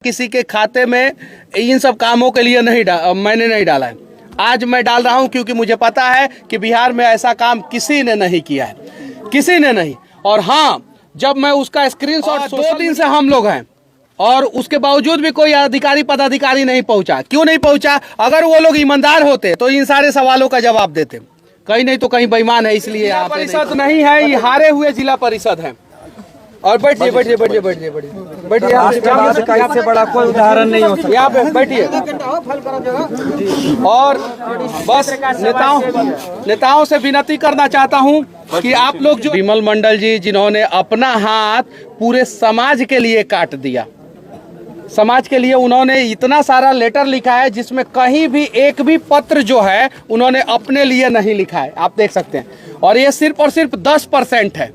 किसी के खाते में इन सब कामों के लिए मैंने नहीं डाला है। आज मैं डाल रहा हूं क्योंकि मुझे पता है कि बिहार में ऐसा काम किसी ने नहीं किया है, किसी ने नहीं। और हाँ, जब मैं उसका स्क्रीनशॉट 2 दिन से हम लोग हैं और उसके बावजूद भी कोई अधिकारी पदाधिकारी नहीं पहुंचा। क्यों नहीं पहुंचा? अगर वो लोग ईमानदार होते तो इन सारे सवालों का जवाब देते। कहीं नहीं तो कहीं बेईमान है, इसलिए यहाँ परिषद नहीं है, ये हारे हुए जिला परिषद है। और बैठिए बैठिए बैठिए बैठिए बैठिए, यहाँ से बड़ा कोई उदाहरण नहीं हो सकता। यहाँ पे बैठिए। और बस नेताओं से विनती करना चाहता हूँ कि आप लोग जो विमल मंडल जी, जिन्होंने अपना हाथ पूरे समाज के लिए काट दिया, समाज के लिए उन्होंने इतना सारा लेटर लिखा है जिसमें कहीं भी एक भी पत्र जो है उन्होंने अपने लिए नहीं लिखा है, आप देख सकते हैं। और ये सिर्फ और सिर्फ 10% है,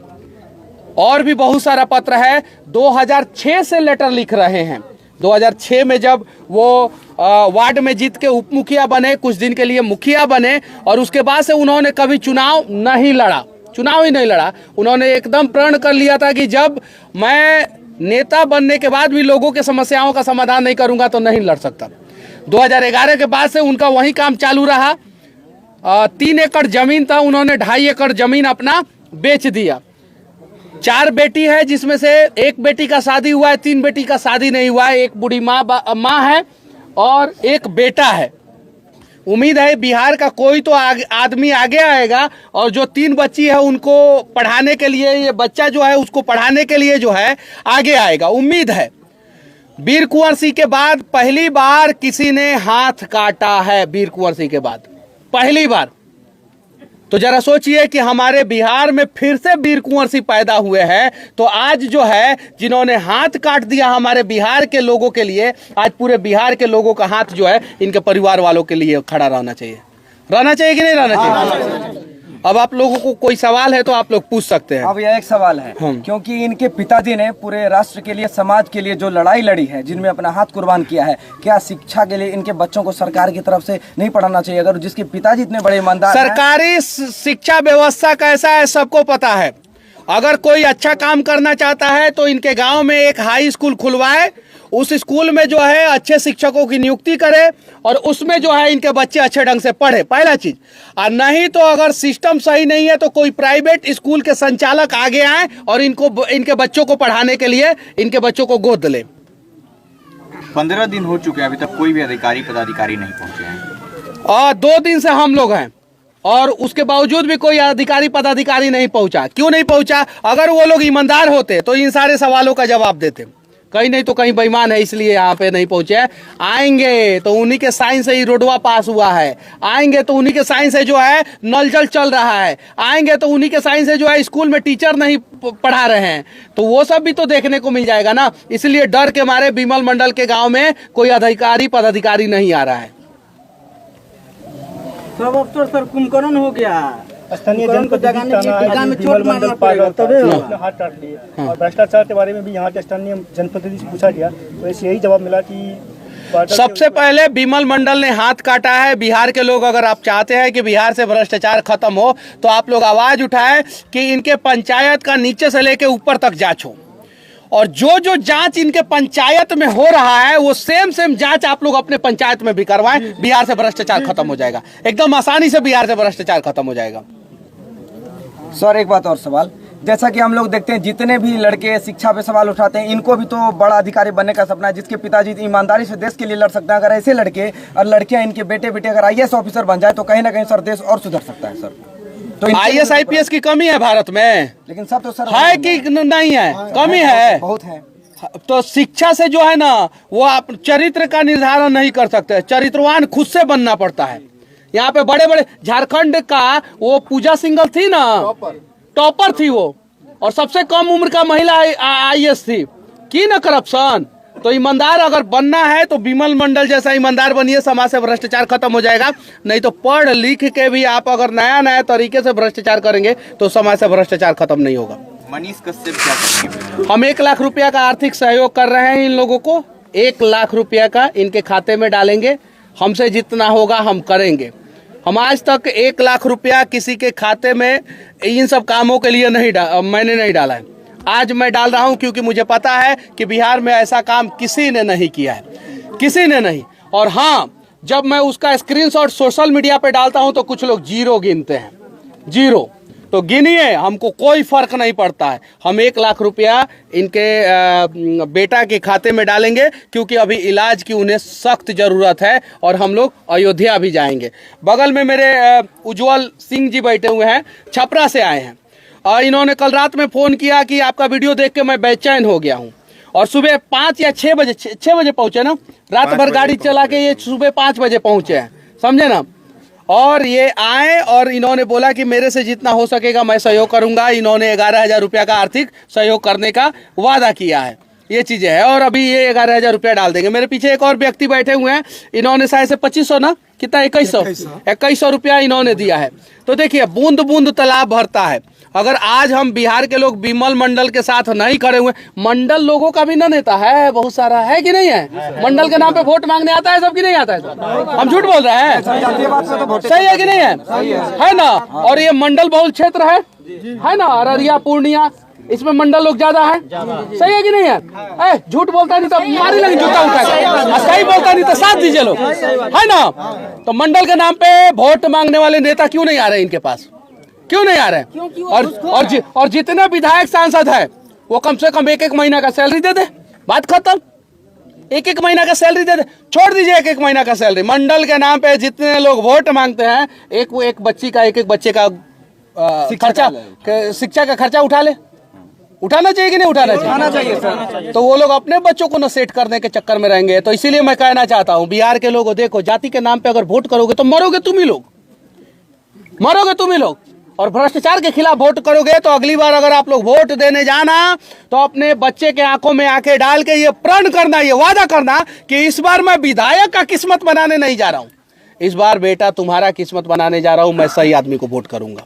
और भी बहुत सारा पत्र है। 2006 से लेटर लिख रहे हैं। 2006 में जब वो वार्ड में जीत के उप मुखिया बने, कुछ दिन के लिए मुखिया बने, और उसके बाद से उन्होंने कभी चुनाव नहीं लड़ा, चुनाव ही नहीं लड़ा। उन्होंने एकदम प्रण कर लिया था कि जब मैं नेता बनने के बाद भी लोगों के समस्याओं का समाधान नहीं करूंगा तो नहीं लड़ सकता। 2011 के बाद से उनका वही काम चालू रहा। 3 एकड़ जमीन था, उन्होंने 2.5 एकड़ जमीन अपना बेच दिया। 4 बेटी है, जिसमें से 1 बेटी का शादी हुआ है, 3 बेटी का शादी नहीं हुआ है। 1 बूढ़ी माँ है और 1 बेटा है। उम्मीद है बिहार का कोई तो आदमी आगे आएगा और जो 3 बच्ची है उनको पढ़ाने के लिए, ये बच्चा जो है उसको पढ़ाने के लिए जो है आगे आएगा, उम्मीद है। वीर कुंवर सिंह के बाद पहली बार किसी ने हाथ काटा है, वीर कुंवर सिंह के बाद पहली बार। तो जरा सोचिए कि हमारे बिहार में फिर से वीर कुंवर सिंह पैदा हुए हैं। तो आज जो है जिन्होंने हाथ काट दिया हमारे बिहार के लोगों के लिए, आज पूरे बिहार के लोगों का हाथ जो है इनके परिवार वालों के लिए खड़ा रहना चाहिए। रहना चाहिए कि नहीं रहना चाहिए? अब आप लोगों को कोई सवाल है तो आप लोग पूछ सकते हैं। अब यह एक सवाल है, क्योंकि इनके पिताजी ने पूरे राष्ट्र के लिए, समाज के लिए जो लड़ाई लड़ी है, जिनमें अपना हाथ कुर्बान किया है, क्या शिक्षा के लिए इनके बच्चों को सरकार की तरफ से नहीं पढ़ाना चाहिए? अगर जिसके पिताजी इतने बड़े ईमानदार, सरकारी शिक्षा व्यवस्था कैसा है सबको पता है। अगर कोई अच्छा काम करना चाहता है तो इनके गांव में एक हाई स्कूल खुलवाए, उस स्कूल में जो है अच्छे शिक्षकों की नियुक्ति करे और उसमें जो है इनके बच्चे अच्छे ढंग से पढ़े, पहला चीज। और नहीं तो अगर सिस्टम सही नहीं है तो कोई प्राइवेट स्कूल के संचालक आगे आए और इनके बच्चों को पढ़ाने के लिए इनके बच्चों को गोद ले। 15 दिन हो चुके हैं, अभी तक कोई भी अधिकारी पदाधिकारी नहीं पहुंचे हैं। और 2 दिन से हम लोग हैं और उसके बावजूद भी कोई अधिकारी पदाधिकारी नहीं पहुंचा। क्यों नहीं पहुंचा? अगर वो लोग ईमानदार होते तो इन सारे सवालों का जवाब देते। कहीं नहीं तो कहीं बेईमान है, इसलिए यहाँ पे नहीं पहुंचे। आएंगे तो उन्हीं के साइन से ही रोडवा पास हुआ है, आएंगे तो उन्हीं के साइन से जो है नल जल चल रहा है, आएंगे तो उन्हीं के साइन से जो है स्कूल में टीचर नहीं पढ़ा रहे हैं। तो वो सब भी तो देखने को मिल जाएगा ना। इसलिए डर के मारे विमल मंडल के गाँव में कोई अधिकारी पदाधिकारी नहीं आ रहा है। सब अफसर सर कुंभकर्ण हो गया, स्थानीय जनप्रतिनिधि में चोट मारना पड़ेगा तबे हाथ काट लिए। और भ्रष्टाचार के बारे में भी यहाँ के स्थानीय जनप्रतिनिधि से पूछा गया तो ऐसे यही जवाब मिला कि सबसे पहले विमल मंडल ने हाथ काटा है। बिहार के लोग, अगर आप चाहते हैं कि बिहार से भ्रष्टाचार खत्म हो तो आप लोग आवाज उठाएं कि इनके पंचायत का नीचे से लेके ऊपर तक जांच हो, और जो जो जांच इनके पंचायत में हो रहा है वो सेम जांच आप लोग अपने पंचायत में भी करवाएं। बिहार से भ्रष्टाचार खत्म हो जाएगा, एकदम आसानी से बिहार से भ्रष्टाचार खत्म हो जाएगा। सर एक बात और सवाल, जैसा कि हम लोग देखते हैं जितने भी लड़के शिक्षा पे सवाल उठाते हैं, इनको भी तो बड़ा अधिकारी बनने का सपना है, जिसके पिताजी ईमानदारी से देश के लिए लड़ सकते हैं। अगर ऐसे लड़के और लड़कियां, इनके बेटे अगर IAS ऑफिसर बन जाए तो कहीं ना कहीं सर देश और सुधर सकता है। सर तो IAS IPS की कमी है भारत में, लेकिन सब तो सर है कि नहीं है? कमी है, बहुत है। तो शिक्षा से जो है ना वो आप चरित्र का निर्धारण नहीं कर सकते, चरित्रवान खुद से बनना पड़ता है। यहाँ पे बड़े बड़े झारखंड का वो पूजा सिंघल थी ना, टॉपर थी वो, और सबसे कम उम्र का महिला IAS थी। की ना करप्शन। तो ईमानदार अगर बनना है तो विमल मंडल जैसा ईमानदार बनिए, समाज से भ्रष्टाचार खत्म हो जाएगा। नहीं तो पढ़ लिख के भी आप अगर नया तरीके से भ्रष्टाचार करेंगे तो समाज से भ्रष्टाचार खत्म नहीं होगा। मनीष कश्यप क्या करेंगे? हम 1 लाख रुपया का आर्थिक सहयोग कर रहे हैं इन लोगों को। 1 लाख रुपया का इनके खाते में डालेंगे, हमसे जितना होगा हम करेंगे। हम आज तक 1 लाख रुपया किसी के खाते में इन सब कामों के लिए मैंने नहीं डाला है। आज मैं डाल रहा हूं क्योंकि मुझे पता है कि बिहार में ऐसा काम किसी ने नहीं किया है, किसी ने नहीं। और हाँ, जब मैं उसका स्क्रीनशॉट सोशल मीडिया पे डालता हूं तो कुछ लोग जीरो गिनते हैं, जीरो। तो गिनिए, हमको कोई फर्क नहीं पड़ता है। हम 1 लाख रुपया इनके बेटा के खाते में डालेंगे क्योंकि अभी इलाज की उन्हें सख्त ज़रूरत है और हम लोग अयोध्या भी जाएंगे। बगल में मेरे उज्जवल सिंह जी बैठे हुए हैं, छपरा से आए हैं और इन्होंने कल रात में फ़ोन किया कि आपका वीडियो देख के मैं बेचैन हो गया हूँ। और सुबह 5 या 6 बजे 6 बजे पहुँचे ना, रात भर गाड़ी चला के ये सुबह 5 बजे पहुँचे हैं, समझे ना। और ये आए और इन्होंने बोला कि मेरे से जितना हो सकेगा मैं सहयोग करूंगा। इन्होंने 11,000 रुपया का आर्थिक सहयोग करने का वादा किया है, ये चीज़ें हैं। और अभी ये 11,000 रुपया डाल देंगे। मेरे पीछे एक और व्यक्ति बैठे हुए हैं, इन्होंने शायद से 2500 ना, कितना 2100 रुपया इन्होंने दिया है। तो देखिए, बूंद बूंद तालाब भरता है। अगर आज हम बिहार के लोग विमल मंडल के साथ नहीं खड़े हुए, मंडल लोगों का भी ना नेता है, बहुत सारा है कि नहीं है? मंडल के नाम पे वोट मांगने आता है सब, की नहीं आता है? हम झूठ बोल रहे हैं? सही है कि नहीं है ना? और ये मंडल बहुल क्षेत्र है ना, अररिया पूर्णिया, इसमें मंडल लोग ज्यादा है। सही है कि नहीं है? झूठ बोलता नहीं तो मारी लगी जूता उठा, सही बोलता नहीं तो साथ दीजिए लोग, है ना। तो मंडल के नाम पे वोट मांगने वाले नेता क्यों नहीं आ रहे इनके पास? क्यों नहीं आ रहे? और जितने विधायक सांसद है वो कम से कम 1-1 महीना का सैलरी दे दे, बात खत्म। 1-1 महीना का सैलरी दे दे, छोड़ दीजिए 1-1 महीना का सैलरी। मंडल के नाम पे जितने लोग वोट मांगते हैं, एक बच्चे का खर्चा, शिक्षा का खर्चा उठा ले। उठाना चाहिए कि नहीं उठाना चाहिए सर? तो वो लोग अपने बच्चों को न सेट करने के चक्कर में रहेंगे। तो इसीलिए मैं कहना चाहता हूँ बिहार के लोगों, देखो, जाति के नाम पे अगर वोट करोगे तो मरोगे तुम ही लोग, मरोगे तुम ही लोग। और भ्रष्टाचार के खिलाफ वोट करोगे तो अगली बार अगर आप लोग वोट देने जाना तो अपने बच्चे के आंखों में आंखें डाल के ये प्रण करना, ये वादा करना कि इस बार मैं विधायक का किस्मत बनाने नहीं जा रहा हूं, इस बार बेटा तुम्हारा किस्मत बनाने जा रहा हूं, मैं सही आदमी को वोट करूंगा।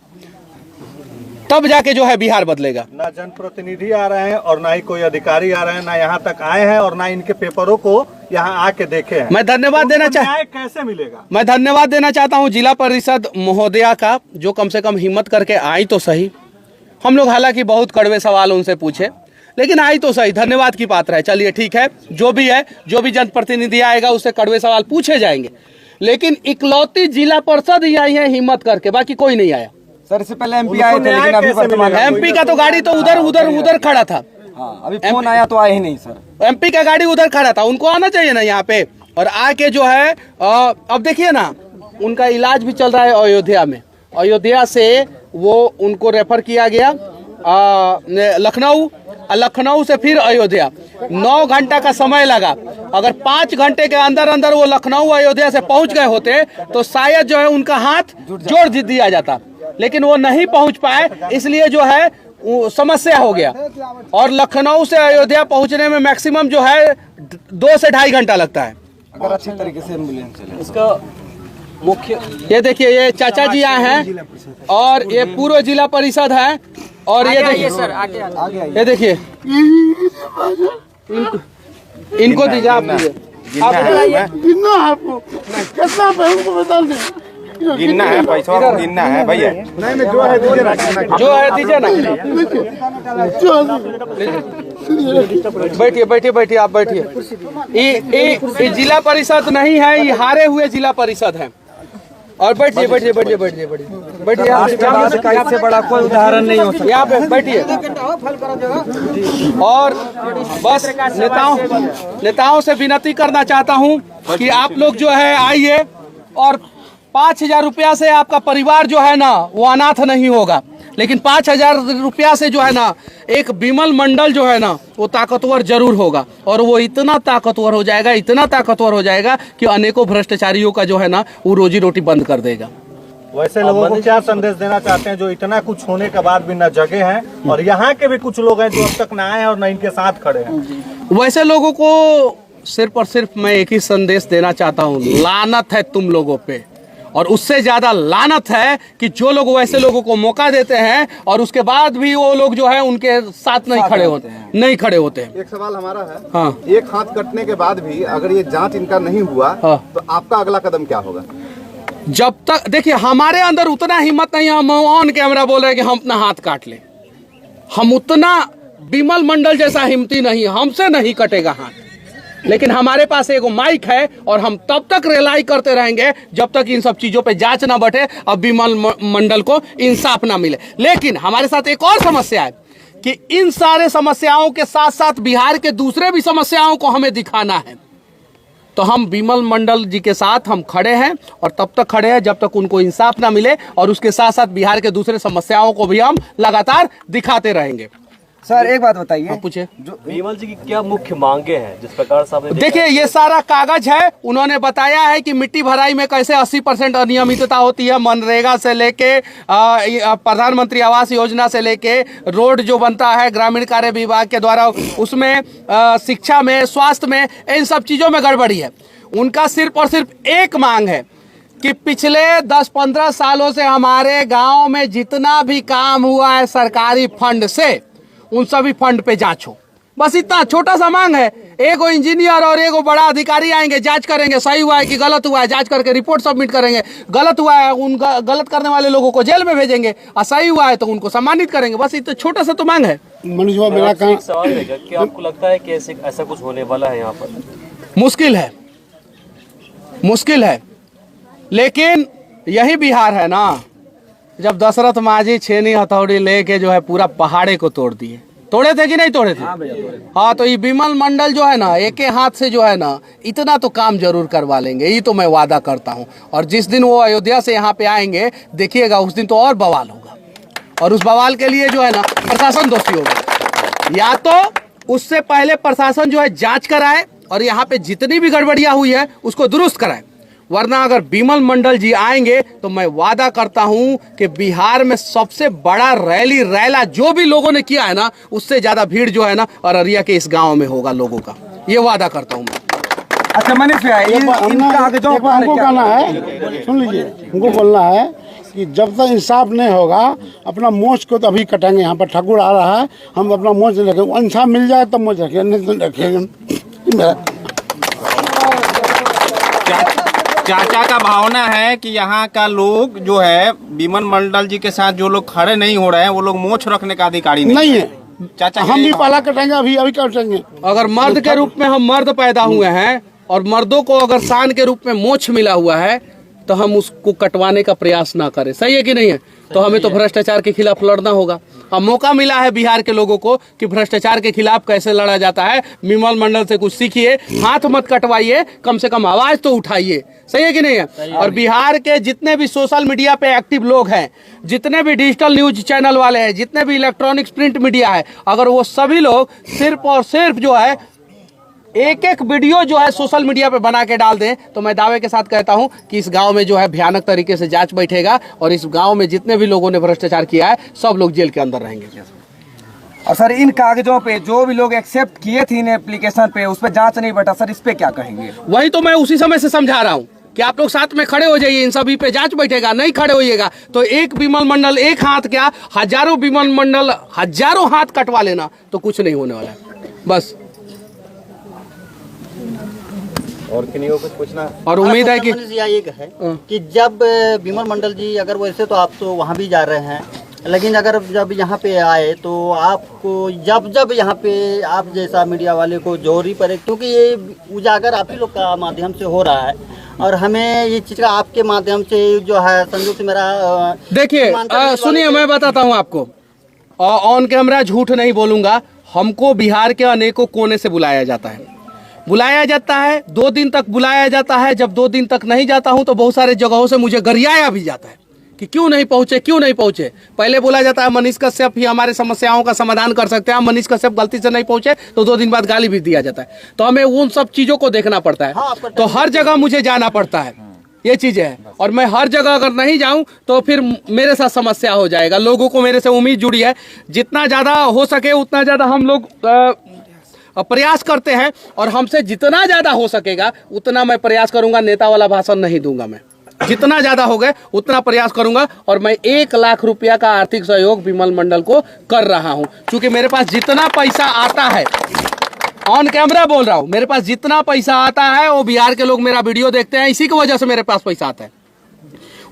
तब जाके जो है बिहार बदलेगा। ना जनप्रतिनिधि आ रहे हैं और ना ही कोई अधिकारी आ रहे हैं, ना यहाँ तक आए हैं और ना इनके पेपरों को यहाँ आके देखे हैं। मैं धन्यवाद देना कैसे मिलेगा? मैं धन्यवाद देना चाहता हूँ जिला परिषद महोदया का, जो कम से कम हिम्मत करके आई तो सही। हम लोग हालांकि बहुत कड़वे सवाल उनसे पूछे, लेकिन आई तो सही, धन्यवाद की पात्र है। चलिए ठीक है, जो भी है, जो भी जनप्रतिनिधि आएगा उससे कड़वे सवाल पूछे जाएंगे। लेकिन इकलौती जिला परिषद ही आई है हिम्मत करके, बाकी कोई नहीं आया। सर इससे पहले एमपी आए थे, लेकिन अभी वर्तमान एमपी का तो गाड़ी तो उधर खड़ा था। हाँ, अभी फोन आया तो आए ही नहीं सर। एमपी का गाड़ी उधर खड़ा था, उनको आना चाहिए ना यहाँ पे। और आके जो है अब देखिए ना, उनका इलाज भी चल रहा है अयोध्या में। अयोध्या से वो उनको रेफर किया गया लखनऊ, लखनऊ से फिर अयोध्या। 9 घंटा का समय लगा। अगर 5 घंटे के अंदर अंदर वो लखनऊ अयोध्या से पहुंच गए होते तो शायद जो है उनका हाथ जोड़ दिया जाता, लेकिन वो नहीं पहुंच पाए, इसलिए जो है समस्या हो गया। और लखनऊ से अयोध्या पहुंचने में मैक्सिमम जो है 2 से 2.5 घंटा लगता है। अगर अच्छी तरीके से एम्बुलेंस चले। इसका मुख्य ये देखिए, ये चाचा जी आए हैं और ये पूर्व जिला परिषद है। और ये देखिए सर, ये देखिए, इनको दीजिए, आप दीजिए, गिनना है, पैसा गिनना है भैया। जो है दीजिए ना। बैठिए आप बैठिए। ये जिला परिषद नहीं है, ये हारे हुए जिला परिषद है। और बैठिए इससे बड़ा कोई उदाहरण नहीं हो सकता। यहाँ पे बैठिए। और बस नेताओं से विनती करना चाहता हूँ कि आप लोग जो है आइए, और 5,000 रुपया से आपका परिवार जो है ना वो अनाथ नहीं होगा, लेकिन 5,000 रुपया से जो है ना एक विमल मंडल जो है ना वो ताकतवर जरूर होगा। और वो इतना ताकतवर हो जाएगा, इतना ताकतवर हो जाएगा कि अनेकों भ्रष्टाचारियों का जो है ना वो रोजी रोटी बंद कर देगा। वैसे लोगों को क्या संदेश देना चाहते हैं जो इतना कुछ होने के बाद भी न जगे हैं, और यहाँ के भी कुछ लोग हैं जो अब तक न आए हैं और न इनके साथ खड़े हैं? वैसे लोगों को सिर्फ और सिर्फ मैं एक ही संदेश देना चाहता हूँ, लानत है तुम लोगों पे। और उससे ज्यादा लानत है कि जो लोग वैसे लोगों को मौका देते हैं और उसके बाद भी वो लोग जो है उनके साथ नहीं खड़े होते हैं। एक सवाल हमारा है, हाँ, एक हाथ कटने के बाद भी अगर ये जांच इनका नहीं हुआ, हाँ, तो आपका अगला कदम क्या होगा? जब तक देखिए हमारे अंदर उतना हिम्मत नहीं है, हम ऑन कैमरा बोल रहे हैं कि हम अपना हाथ काट लें। हम उतना विमल मंडल जैसा हिम्मती नहीं, हमसे नहीं कटेगा हाथ। लेकिन हमारे पास एगो माइक है और हम तब तक रिलाई करते रहेंगे जब तक इन सब चीजों पे जांच ना बैठे और विमल मंडल को इंसाफ ना मिले। लेकिन हमारे साथ एक और समस्या है कि इन सारे समस्याओं के साथ साथ बिहार के दूसरे भी समस्याओं को हमें दिखाना है। तो हम विमल मंडल जी के साथ हम खड़े हैं और तब तक खड़े हैं जब तक उनको इंसाफ ना मिले, और उसके साथ साथ बिहार के दूसरे समस्याओं को भी हम लगातार दिखाते रहेंगे। सर एक बात बताइए, पूछे विमल जी की क्या मुख्य मांगे हैं जिस प्रकार से आपने देखिए ये सारा कागज है। उन्होंने बताया है कि मिट्टी भराई में कैसे 80% अनियमितता होती है, मनरेगा से लेके प्रधानमंत्री आवास योजना से लेके रोड जो बनता है ग्रामीण कार्य विभाग के द्वारा, उसमें शिक्षा में, स्वास्थ्य में, इन सब चीजों में गड़बड़ी है। उनका सिर्फ और सिर्फ एक मांग है कि पिछले 10-15 सालों से हमारे गांव में जितना भी काम हुआ है सरकारी फंड से, उन सभी फंड पे जांच हो। बस इतना छोटा सा मांग है। एगो इंजीनियर और एगो बड़ा अधिकारी आएंगे, जांच करेंगे, सही हुआ है कि गलत हुआ है, जांच करके रिपोर्ट सबमिट करेंगे। गलत हुआ है, उन गलत करने वाले लोगों को जेल में भेजेंगे, और सही हुआ है तो उनको सम्मानित करेंगे। बस इतना छोटा सा तो मांग है। मनीष भाई मेरा काम सवाल है कि आपको लगता है कि ऐसा कुछ होने वाला है यहाँ पर? मुश्किल है, मुश्किल है, लेकिन यही बिहार है ना, जब दशरथ माझी छेनी हथौड़ी लेके जो है पूरा पहाड़े को तोड़ दिए। तोड़े थे कि नहीं तोड़े थे? हाँ, तो ये विमल मंडल जो है ना, एक हाथ से जो है ना इतना तो काम जरूर करवा लेंगे, ये तो मैं वादा करता हूँ। और जिस दिन वो अयोध्या से यहाँ पे आएंगे देखिएगा, उस दिन तो और बवाल होगा, और उस बवाल के लिए जो है ना प्रशासन दोषी होगा। या तो उससे पहले प्रशासन जो है जांच कराए और यहाँ पे जितनी भी गड़बड़ियाँ हुई है उसको दुरुस्त कराए, वरना अगर विमल मंडल जी आएंगे तो मैं वादा करता हूं कि बिहार में सबसे बड़ा रैली रैला जो भी लोगों ने किया है ना, उससे ज्यादा भीड़ जो है ना अररिया के इस गांव में होगा लोगों का, ये वादा करता हूं मैं। अच्छा मनीष भाई, हमको कहना है, सुन लीजिए, हमको बोलना है कि जब तक इंसाफ नहीं होगा अपना मोच को तो अभी कटेंगे। यहाँ पर ठाकुर आ रहा है, हम अपना मोच रखेंगे, इंसाफ मिल जाए तब मोच रखेंगे, नहीं तो रखेंगे। चाचा का भावना है कि यहाँ का लोग जो है विमल मंडल जी के साथ जो लोग खड़े नहीं हो रहे हैं वो लोग मोछ रखने का अधिकारी नहीं है। चाचा हम भी पहला कटेंगे, अभी कटेंगे। अगर मर्द के रूप में हम मर्द पैदा हुए हैं और मर्दों को अगर शान के रूप में मोछ मिला हुआ है तो हम उसको कटवाने का प्रयास ना करें। सही है कि नहीं है? तो हमें तो भ्रष्टाचार के खिलाफ लड़ना होगा। अब मौका मिला है बिहार के लोगों को कि भ्रष्टाचार के खिलाफ कैसे लड़ा जाता है। विमल मंडल से कुछ सीखिए, हाथ मत कटवाइए, कम से कम आवाज तो उठाइए। सही है कि नहीं है? और बिहार के जितने भी सोशल मीडिया पे एक्टिव लोग हैं, जितने भी डिजिटल न्यूज चैनल वाले हैं, जितने भी इलेक्ट्रॉनिक्स प्रिंट मीडिया है, अगर वो सभी लोग सिर्फ और सिर्फ जो है एक एक वीडियो जो है सोशल मीडिया पे बना के डाल दें तो मैं दावे के साथ कहता हूं कि इस गांव में जो है भयानक तरीके से जांच बैठेगा और इस गांव में जितने भी लोगों ने भ्रष्टाचार किया है सब लोग जेल के अंदर रहेंगे। और सर इन कागजों पे जो भी लोग एक्सेप्ट किए थे इन एप्लीकेशन पे, उस पर जांच नहीं बैठा, सर इस पे क्या कहेंगे? वही तो मैं उसी समय से समझा रहा हूँ कि आप लोग साथ में खड़े हो जाइए, इन सभी पे जांच बैठेगा। नहीं खड़े होइएगा तो एक विमल मंडल एक हाथ क्या हजारों विमल मंडल हजारों हाथ कटवा लेना तो कुछ नहीं होने वाला है। बस और किन्हीं को कुछ पूछना और उम्मीद है कि एक है कि जब विमल मंडल जी अगर वैसे तो आप तो वहाँ भी जा रहे हैं, लेकिन अगर जब यहाँ पे आए तो आपको जब यहाँ पे आप जैसा मीडिया वाले को जोरी पड़े, क्योंकि ये उजागर आप ही लोग का माध्यम से हो रहा है और हमें ये चीज़ का आपके माध्यम से जो है संजोग से मेरा देखिए सुनिए, मैं बताता हूँ आपको, ऑन कैमरा झूठ नहीं बोलूंगा। हमको बिहार के अनेकों कोने से बुलाया जाता है, 2 दिन तक बुलाया जाता है। जब 2 दिन तक नहीं जाता हूं तो बहुत सारे जगहों से मुझे गरियाया भी जाता है कि क्यों नहीं पहुंचे। पहले बोला जाता है मनीष कश्यप ही हमारे समस्याओं का समाधान कर सकते हैं, मनीष कश्यप गलती से नहीं पहुंचे तो 2 दिन बाद गाली भी दिया जाता है। तो हमें उन सब चीजों को देखना पड़ता है। तो हर जगह मुझे जाना पड़ता है, ये चीजें है। और मैं हर जगह अगर नहीं जाऊं तो फिर मेरे साथ समस्या हो जाएगा। लोगों को मेरे से उम्मीद जुड़ी है, जितना ज्यादा हो सके उतना ज्यादा हम लोग प्रयास करते हैं और हमसे जितना ज्यादा हो सकेगा उतना मैं प्रयास करूंगा। नेता वाला भाषण नहीं दूंगा मैं, जितना ज्यादा हो गए उतना प्रयास करूंगा। और मैं 1 लाख रुपया का आर्थिक सहयोग विमल मंडल को कर रहा हूं, क्योंकि मेरे पास जितना पैसा आता है, ऑन कैमरा बोल रहा हूं, मेरे पास जितना पैसा आता है वो बिहार के लोग मेरा वीडियो देखते हैं, इसी की वजह से मेरे पास पैसा आता है।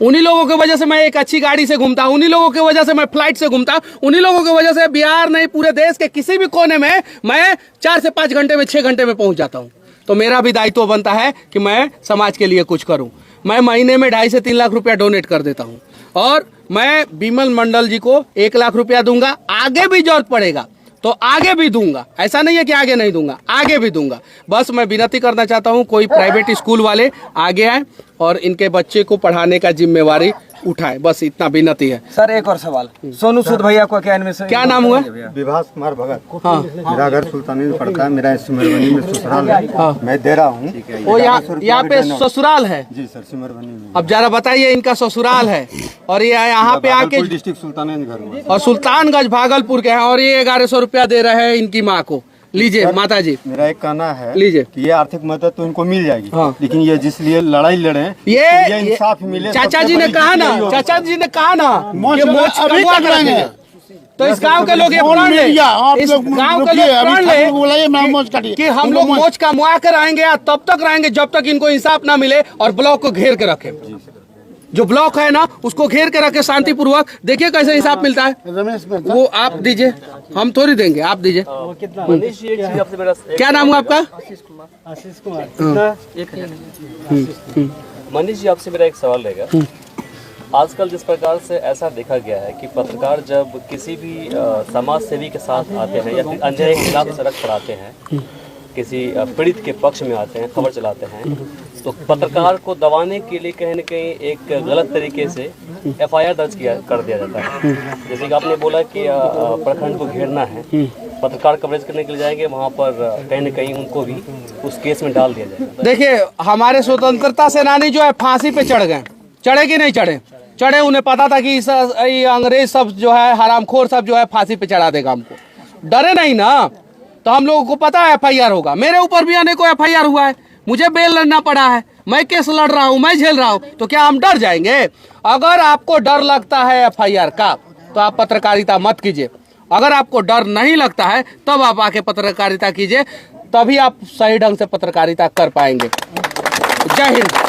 उन्हीं लोगों की वजह से मैं एक अच्छी गाड़ी से घूमता हूँ, उन्हीं लोगों की वजह से मैं फ्लाइट से घूमता हूँ, उन्हीं लोगों की वजह से बिहार नहीं पूरे देश के किसी भी कोने में मैं 4 से 5 घंटे में 6 घंटे में पहुंच जाता हूँ। तो मेरा भी दायित्व बनता है कि मैं समाज के लिए कुछ करूँ। मैं महीने में 2.5 से 3 लाख रुपया डोनेट कर देता हूँ और मैं बिमल मंडल जी को 1 लाख रुपया दूंगा। आगे भी जरूरत पड़ेगा तो आगे भी दूंगा, ऐसा नहीं है कि आगे नहीं दूंगा, आगे भी दूंगा। बस मैं विनती करना चाहता हूं कोई प्राइवेट स्कूल वाले आगे आए और इनके बच्चे को पढ़ाने का जिम्मेवारी उठाए, बस इतना विनती है। सर एक और सवाल, सोनू सूद भैया को क्या इनमें से क्या नाम हुआ? विभास कुमार भगत। हाँ, मेरा घर सुल्तानी में पड़ता है, मेरा सिमरबनी में ससुराल है। हाँ। मैं दे रहा हूँ। वो यहाँ पे ससुराल है? जी सर, सिमरबनी में। अब जरा बताइए, इनका ससुराल है और ये यहाँ पे आके डिस्ट्रिक्ट सुल्तानगंज घर में और सुल्तानगंज भागलपुर के हैं और ये 1100 रुपया दे रहे हैं इनकी माँ को। लीजिए माता जी, मेरा एक कहना है लीजिए कि ये आर्थिक मदद तो इनको मिल जाएगी, हाँ। लेकिन ये जिस लिए लड़ाई लड़े ये इंसाफ मिले। चाचा जी ने कहा ना, चाचा जी ने कहा ना मोच कि मोच अभी कटवा कट लेंगे। तो इस गांव के लोग ये प्रण ले, इस गांव के लोग प्रण ले कि हम लोग मोच का मुआ कर आएंगे या तब तक रहेंगे जब तक इनको इंसाफ ना मिले और ब्लॉक को घेर के रखे। जो ब्लॉक है ना उसको घेर के रखे शांतिपूर्वक। देखिए कैसे इंसाफ मिलता है। वो आप दीजिए, हम थोड़ी देंगे, आप दीजिए। मनीष जी, एक चीज आपसे मेरा क्या नाम हुआ आपका? आशीष कुमार। मनीष जी, आपसे मेरा एक सवाल रहेगा। आजकल जिस प्रकार से ऐसा देखा गया है कि पत्रकार जब किसी भी समाज सेवी के साथ आते हैं या फिर अन्याय के खिलाफ सड़क पर आते हैं, किसी पीड़ित के पक्ष में आते हैं, खबर चलाते हैं, तो पत्रकार को दबाने के लिए कहीं न कहीं एक गलत तरीके से FIR दर्ज कर दिया जाता है। जैसे कि आपने बोला कि प्रखंड को घेरना है, पत्रकार कवरेज करने के लिए जाएंगे, वहाँ पर कहीं न कहीं उनको भी उस केस में डाल दिया जाएगा। देखिए, हमारे स्वतंत्रता सेनानी जो है फांसी पे चढ़ गए, चढ़े कि नहीं चढ़े? चढ़े। उन्हें पता था कि ये अंग्रेज सब जो है, हरामखोर सब जो है फांसी पे चढ़ा देगा हमको, डरे नहीं ना। तो हम लोगों को पता है FIR होगा। मेरे ऊपर भी अनेकों FIR हुआ है, मुझे बेल लड़ना पड़ा है, मैं केस लड़ रहा हूँ, मैं झेल रहा हूँ, तो क्या हम डर जाएंगे? अगर आपको डर लगता है FIR का तो आप पत्रकारिता मत कीजिए। अगर आपको डर नहीं लगता है तब आप आके पत्रकारिता कीजिए, तभी आप सही ढंग से पत्रकारिता कर पाएंगे। जय हिंद।